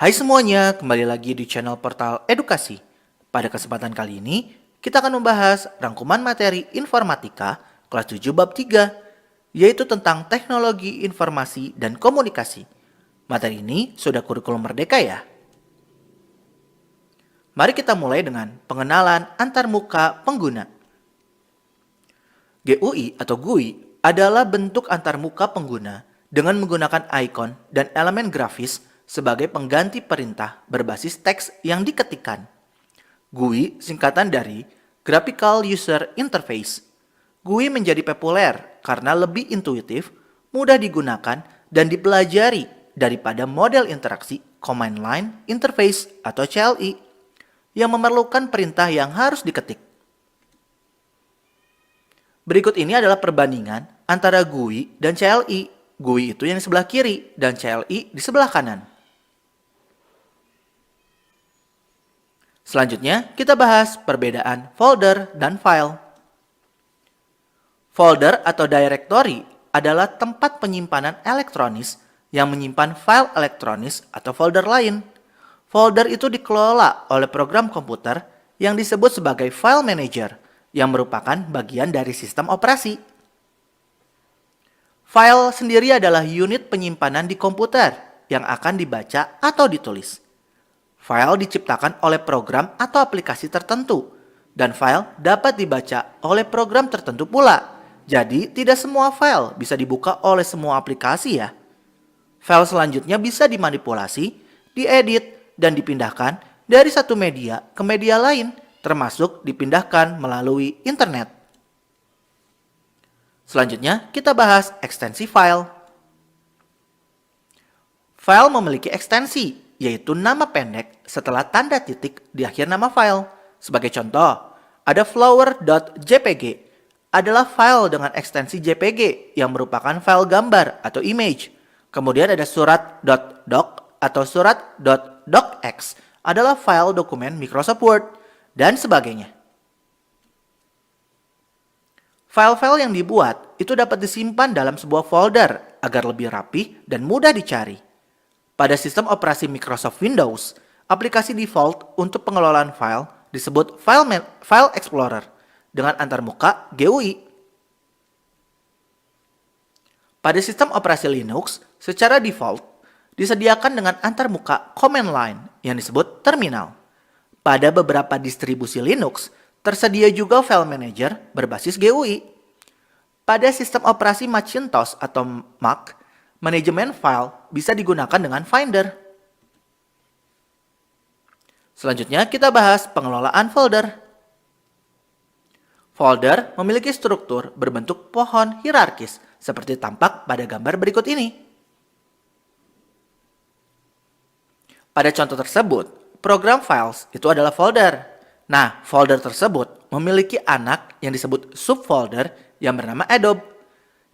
Hai semuanya, kembali lagi di channel Portal Edukasi. Pada kesempatan kali ini, kita akan membahas rangkuman materi informatika kelas 7 bab 3, yaitu tentang teknologi informasi dan komunikasi. Materi ini sudah kurikulum merdeka ya. Mari kita mulai dengan pengenalan antarmuka pengguna. GUI atau GUI adalah bentuk antarmuka pengguna dengan menggunakan ikon dan elemen grafis sebagai pengganti perintah berbasis teks yang diketikkan. GUI singkatan dari Graphical User Interface. GUI menjadi populer karena lebih intuitif, mudah digunakan, dan dipelajari daripada model interaksi Command Line Interface atau CLI yang memerlukan perintah yang harus diketik. Berikut ini adalah perbandingan antara GUI dan CLI. GUI itu yang di sebelah kiri dan CLI di sebelah kanan. Selanjutnya, kita bahas perbedaan folder dan file. Folder atau directory adalah tempat penyimpanan elektronis yang menyimpan file elektronis atau folder lain. Folder itu dikelola oleh program komputer yang disebut sebagai file manager, yang merupakan bagian dari sistem operasi. File sendiri adalah unit penyimpanan di komputer yang akan dibaca atau ditulis. File diciptakan oleh program atau aplikasi tertentu, dan file dapat dibaca oleh program tertentu pula. Jadi, tidak semua file bisa dibuka oleh semua aplikasi ya. File selanjutnya bisa dimanipulasi, diedit, dan dipindahkan dari satu media ke media lain, termasuk dipindahkan melalui internet. Selanjutnya, kita bahas ekstensi file. File memiliki ekstensi, yaitu nama pendek setelah tanda titik di akhir nama file. Sebagai contoh, ada flower.jpg adalah file dengan ekstensi JPG yang merupakan file gambar atau image. Kemudian ada surat.doc atau surat.docx adalah file dokumen Microsoft Word, dan sebagainya. File-file yang dibuat itu dapat disimpan dalam sebuah folder agar lebih rapi dan mudah dicari. Pada sistem operasi Microsoft Windows, aplikasi default untuk pengelolaan file disebut File Explorer dengan antarmuka GUI. Pada sistem operasi Linux, secara default disediakan dengan antarmuka command line yang disebut terminal. Pada beberapa distribusi Linux, tersedia juga file manager berbasis GUI. Pada sistem operasi Macintosh atau Mac, manajemen file bisa digunakan dengan Finder. Selanjutnya kita bahas pengelolaan folder. Folder memiliki struktur berbentuk pohon hierarkis seperti tampak pada gambar berikut ini. Pada contoh tersebut, program files itu adalah folder. Nah, folder tersebut memiliki anak yang disebut subfolder yang bernama Adobe.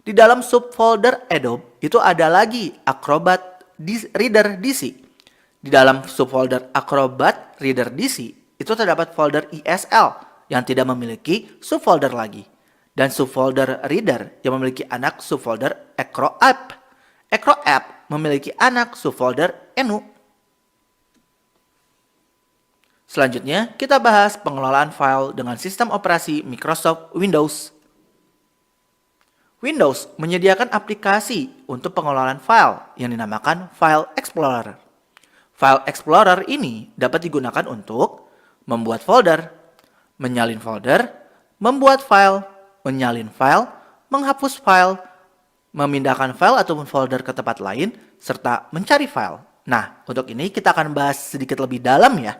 Di dalam subfolder Adobe itu ada lagi Acrobat Reader DC. Di dalam subfolder Acrobat Reader DC itu terdapat folder ESL yang tidak memiliki subfolder lagi. Dan subfolder Reader yang memiliki anak subfolder AcroApp. AcroApp memiliki anak subfolder ENU. Selanjutnya, kita bahas pengelolaan file dengan sistem operasi Microsoft Windows. Windows menyediakan aplikasi untuk pengelolaan file yang dinamakan File Explorer. File Explorer ini dapat digunakan untuk membuat folder, menyalin folder, membuat file, menyalin file, menghapus file, memindahkan file ataupun folder ke tempat lain, serta mencari file. Nah, untuk ini kita akan bahas sedikit lebih dalam ya.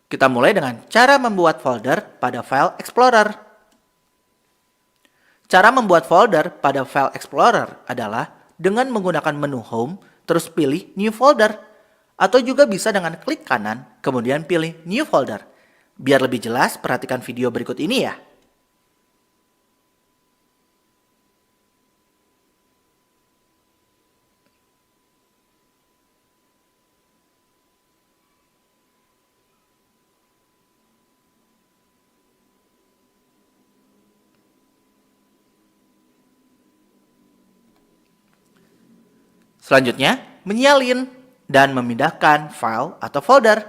Kita mulai dengan cara membuat folder pada File Explorer. Cara membuat folder pada File Explorer adalah dengan menggunakan menu Home, terus pilih New Folder. Atau juga bisa dengan klik kanan, kemudian pilih New Folder. Biar lebih jelas, perhatikan video berikut ini ya. Selanjutnya, menyalin. dan memindahkan file atau folder.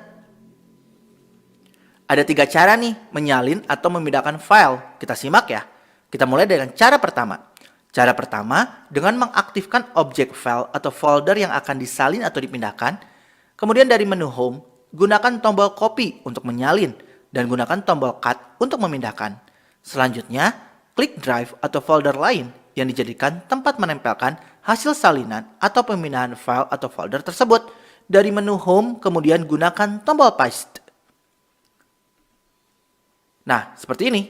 Ada 3 cara nih menyalin atau memindahkan file. Kita simak ya. Kita mulai dengan cara pertama. Cara pertama dengan mengaktifkan objek file atau folder yang akan disalin atau dipindahkan. Kemudian dari menu home, gunakan tombol copy untuk menyalin dan gunakan tombol cut untuk memindahkan. Selanjutnya, klik drive atau folder lain yang dijadikan tempat menempelkan hasil salinan atau pemindahan file atau folder tersebut. Dari menu home, kemudian gunakan tombol paste. Nah, seperti ini.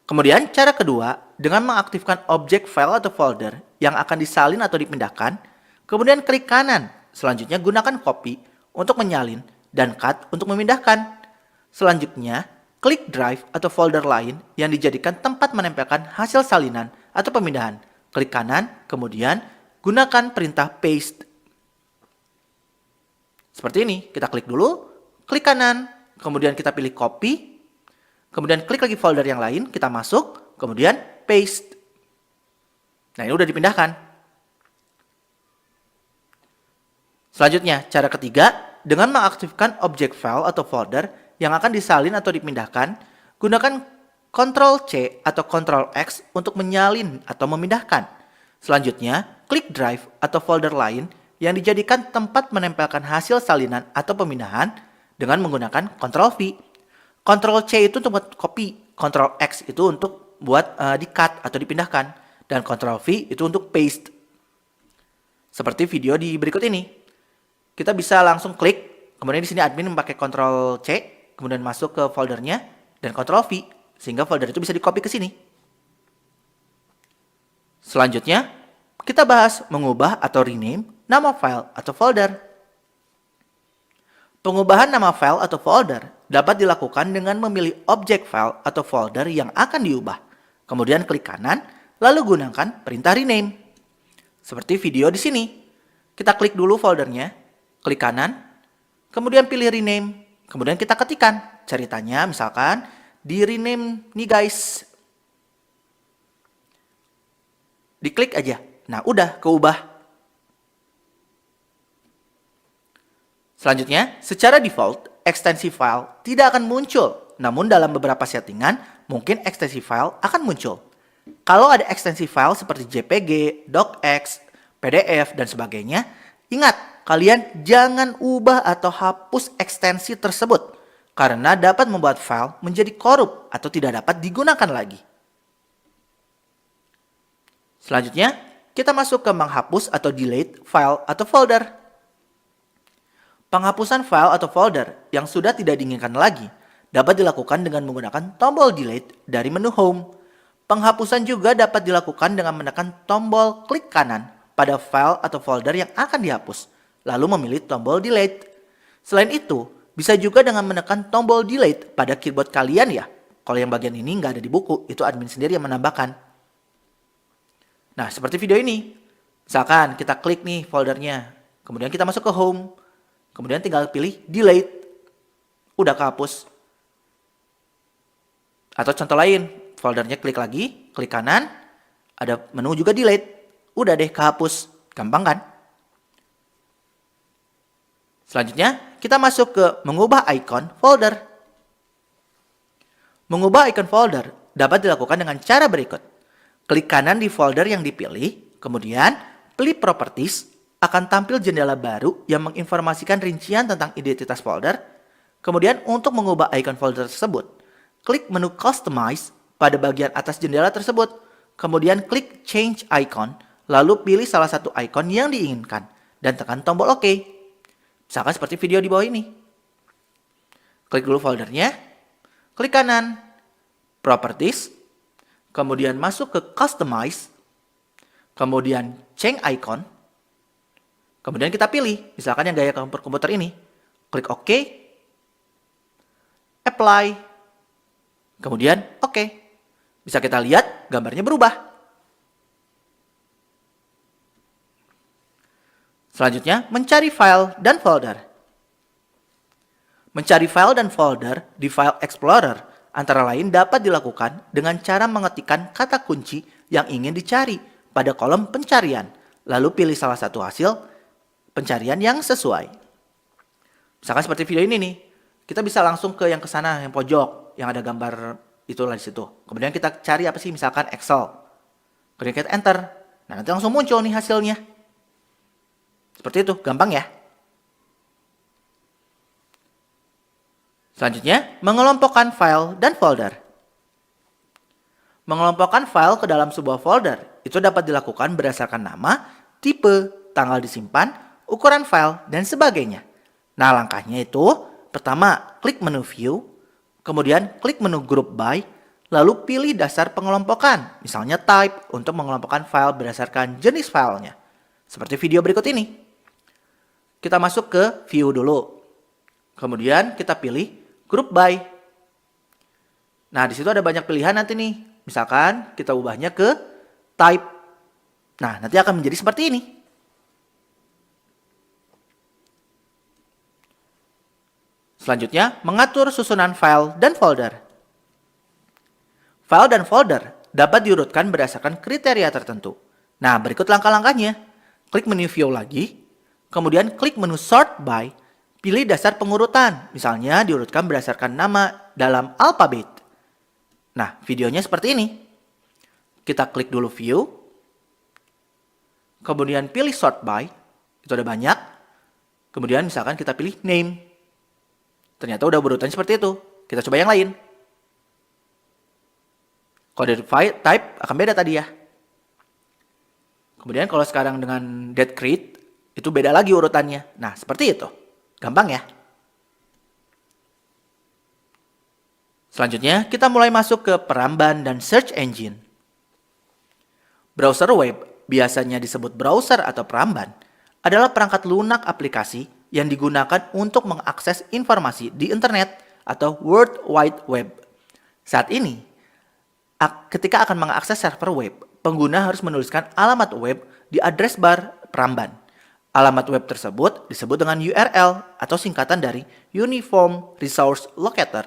Kemudian, cara kedua, dengan mengaktifkan objek file atau folder yang akan disalin atau dipindahkan, kemudian klik kanan. Selanjutnya, gunakan copy untuk menyalin dan cut untuk memindahkan. Selanjutnya, klik drive atau folder lain yang dijadikan tempat menempelkan hasil salinan atau pemindahan. Klik kanan, kemudian gunakan perintah paste. Seperti ini, kita klik dulu, klik kanan, kemudian kita pilih copy, kemudian klik lagi folder yang lain, kita masuk, kemudian paste. Nah, ini udah dipindahkan. Selanjutnya, cara ketiga, dengan mengaktifkan objek file atau folder yang akan disalin atau dipindahkan, gunakan Ctrl+C atau Ctrl+X untuk menyalin atau memindahkan. Selanjutnya, klik drive atau folder lain yang dijadikan tempat menempelkan hasil salinan atau pemindahan dengan menggunakan Ctrl+V. Ctrl+C itu untuk buat copy, Ctrl+X itu untuk buat di-cut atau dipindahkan, dan Ctrl+V itu untuk paste. Seperti video di berikut ini. Kita bisa langsung klik, kemudian di sini admin memakai Ctrl+C, kemudian masuk ke foldernya, dan Ctrl+V, sehingga folder itu bisa di-copy ke sini. Selanjutnya, kita bahas mengubah atau rename nama file atau folder. Pengubahan nama file atau folder dapat dilakukan dengan memilih objek file atau folder yang akan diubah. Kemudian klik kanan, lalu gunakan perintah rename. Seperti video di sini. Kita klik dulu foldernya, klik kanan, kemudian pilih rename. Kemudian kita ketikkan ceritanya, misalkan di rename nih guys. Diklik aja. Nah, udah keubah. Selanjutnya, secara default, ekstensi file tidak akan muncul. Namun dalam beberapa settingan, mungkin ekstensi file akan muncul. Kalau ada ekstensi file seperti JPG, docx, PDF, dan sebagainya, ingat, kalian jangan ubah atau hapus ekstensi tersebut karena dapat membuat file menjadi korup atau tidak dapat digunakan lagi. Selanjutnya, kita masuk ke menghapus atau delete file atau folder. Penghapusan file atau folder yang sudah tidak diinginkan lagi dapat dilakukan dengan menggunakan tombol delete dari menu home. Penghapusan juga dapat dilakukan dengan menekan tombol klik kanan pada file atau folder yang akan dihapus, lalu memilih tombol delete. Selain itu, bisa juga dengan menekan tombol delete pada keyboard kalian ya. Kalau yang bagian ini nggak ada di buku, itu admin sendiri yang menambahkan. Nah, seperti video ini. Misalkan kita klik nih foldernya, kemudian kita masuk ke home, kemudian tinggal pilih delete. Udah kehapus. Atau contoh lain, foldernya klik lagi, klik kanan, ada menu juga delete. Udah deh kehapus. Gampang kan? Selanjutnya, kita masuk ke mengubah icon folder. Mengubah icon folder dapat dilakukan dengan cara berikut. Klik kanan di folder yang dipilih, kemudian pilih properties, akan tampil jendela baru yang menginformasikan rincian tentang identitas folder. Kemudian untuk mengubah icon folder tersebut, klik menu customize pada bagian atas jendela tersebut. Kemudian klik change icon, lalu pilih salah satu icon yang diinginkan dan tekan tombol OK. Misalkan seperti video di bawah ini. Klik dulu foldernya, klik kanan, properties, kemudian masuk ke customize, kemudian change icon, kemudian kita pilih, misalkan yang gaya komputer ini, klik OK, apply, kemudian OK. Bisa kita lihat gambarnya berubah. Selanjutnya, mencari file dan folder. Mencari file dan folder di File Explorer antara lain dapat dilakukan dengan cara mengetikkan kata kunci yang ingin dicari pada kolom pencarian, lalu pilih salah satu hasil pencarian yang sesuai. Misalkan seperti video ini nih, kita bisa langsung ke yang ke sana, yang pojok, yang ada gambar itulah di situ. Kemudian kita cari apa sih, misalkan Excel. Kemudian kita enter. Nah, nanti langsung muncul nih hasilnya. Seperti itu, gampang ya. Selanjutnya, mengelompokkan file dan folder. Mengelompokkan file ke dalam sebuah folder itu dapat dilakukan berdasarkan nama, tipe, tanggal disimpan, ukuran file, dan sebagainya. Nah, langkahnya itu, pertama, klik menu View, kemudian klik menu Group By, lalu pilih dasar pengelompokan, misalnya Type untuk mengelompokkan file berdasarkan jenis filenya. Seperti video berikut ini. Kita masuk ke View dulu. Kemudian kita pilih Group By. Nah, di situ ada banyak pilihan nanti nih. Misalkan kita ubahnya ke Type. Nah, nanti akan menjadi seperti ini. Selanjutnya, mengatur susunan file dan folder. File dan folder dapat diurutkan berdasarkan kriteria tertentu. Nah, berikut langkah-langkahnya. Klik menu View lagi, kemudian klik menu Sort By, pilih dasar pengurutan, misalnya diurutkan berdasarkan nama dalam alfabet. Nah, videonya seperti ini. Kita klik dulu View, kemudian pilih Sort By, itu ada banyak. Kemudian misalkan kita pilih Name. Ternyata udah berurutan seperti itu. Kita coba yang lain. Kalau dari type akan beda tadi ya. Kemudian kalau sekarang dengan date create, itu beda lagi urutannya. Nah, seperti itu. Gampang ya. Selanjutnya, kita mulai masuk ke peramban dan search engine. Browser web, biasanya disebut browser atau peramban, adalah perangkat lunak aplikasi yang digunakan untuk mengakses informasi di internet atau World Wide Web. Saat ini, ketika akan mengakses server web, pengguna harus menuliskan alamat web di address bar peramban. Alamat web tersebut disebut dengan URL atau singkatan dari Uniform Resource Locator.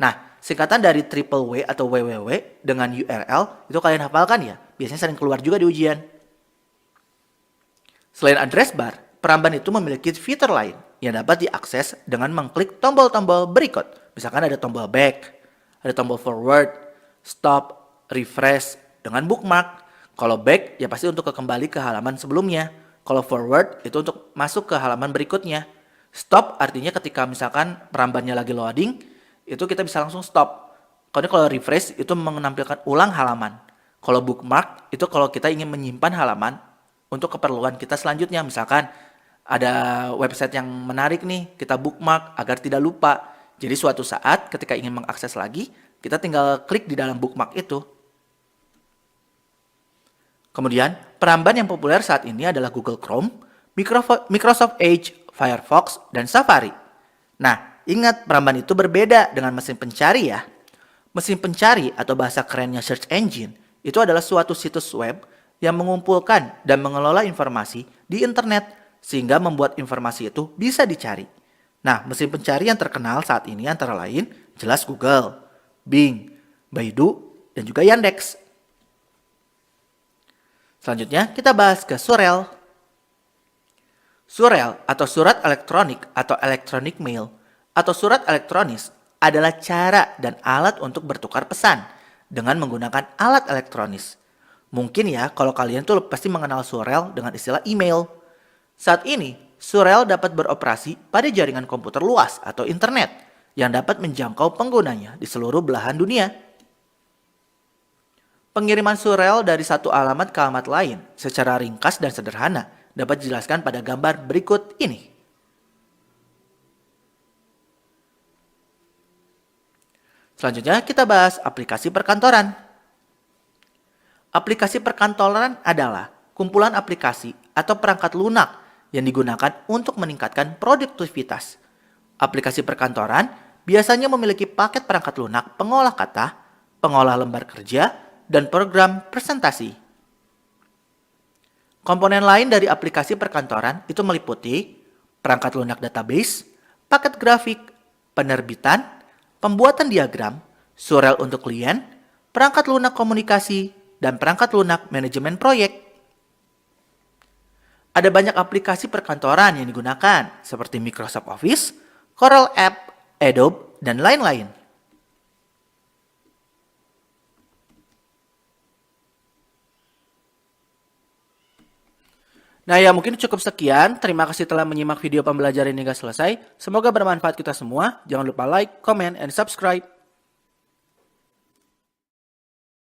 Nah, singkatan dari triple W atau www dengan URL itu kalian hafalkan ya. Biasanya sering keluar juga di ujian. Selain address bar, peramban itu memiliki fitur lain yang dapat diakses dengan mengklik tombol-tombol berikut. Misalkan ada tombol back, ada tombol forward, stop, refresh dengan bookmark. Kalau back ya pasti untuk kembali ke halaman sebelumnya. Kalau forward itu untuk masuk ke halaman berikutnya. Stop artinya ketika misalkan perambannya lagi loading, itu kita bisa langsung stop. Kalau refresh itu menampilkan ulang halaman. Kalau bookmark itu kalau kita ingin menyimpan halaman untuk keperluan kita selanjutnya. Misalkan ada website yang menarik nih, kita bookmark agar tidak lupa. Jadi suatu saat ketika ingin mengakses lagi, kita tinggal klik di dalam bookmark itu. Kemudian, peramban yang populer saat ini adalah Google Chrome, Microsoft Edge, Firefox, dan Safari. Nah, ingat peramban itu berbeda dengan mesin pencari ya. Mesin pencari atau bahasa kerennya search engine itu adalah suatu situs web yang mengumpulkan dan mengelola informasi di internet sehingga membuat informasi itu bisa dicari. Nah, mesin pencari yang terkenal saat ini antara lain jelas Google, Bing, Baidu, dan juga Yandex. Selanjutnya kita bahas ke surel. Surel atau surat elektronik atau electronic mail atau surat elektronis adalah cara dan alat untuk bertukar pesan dengan menggunakan alat elektronis. Mungkin ya kalau kalian tuh pasti mengenal surel dengan istilah email. Saat ini surel dapat beroperasi pada jaringan komputer luas atau internet yang dapat menjangkau penggunanya di seluruh belahan dunia. Pengiriman surel dari satu alamat ke alamat lain secara ringkas dan sederhana dapat dijelaskan pada gambar berikut ini. Selanjutnya kita bahas aplikasi perkantoran. Aplikasi perkantoran adalah kumpulan aplikasi atau perangkat lunak yang digunakan untuk meningkatkan produktivitas. Aplikasi perkantoran biasanya memiliki paket perangkat lunak pengolah kata, pengolah lembar kerja, dan program presentasi. Komponen lain dari aplikasi perkantoran itu meliputi perangkat lunak database, paket grafik, penerbitan, pembuatan diagram, surel untuk klien, perangkat lunak komunikasi, dan perangkat lunak manajemen proyek. Ada banyak aplikasi perkantoran yang digunakan, seperti Microsoft Office, Corel App, Adobe, dan lain-lain. Nah ya mungkin cukup sekian. Terima kasih telah menyimak video pembelajaran hingga selesai. Semoga bermanfaat kita semua. Jangan lupa like, comment, and subscribe.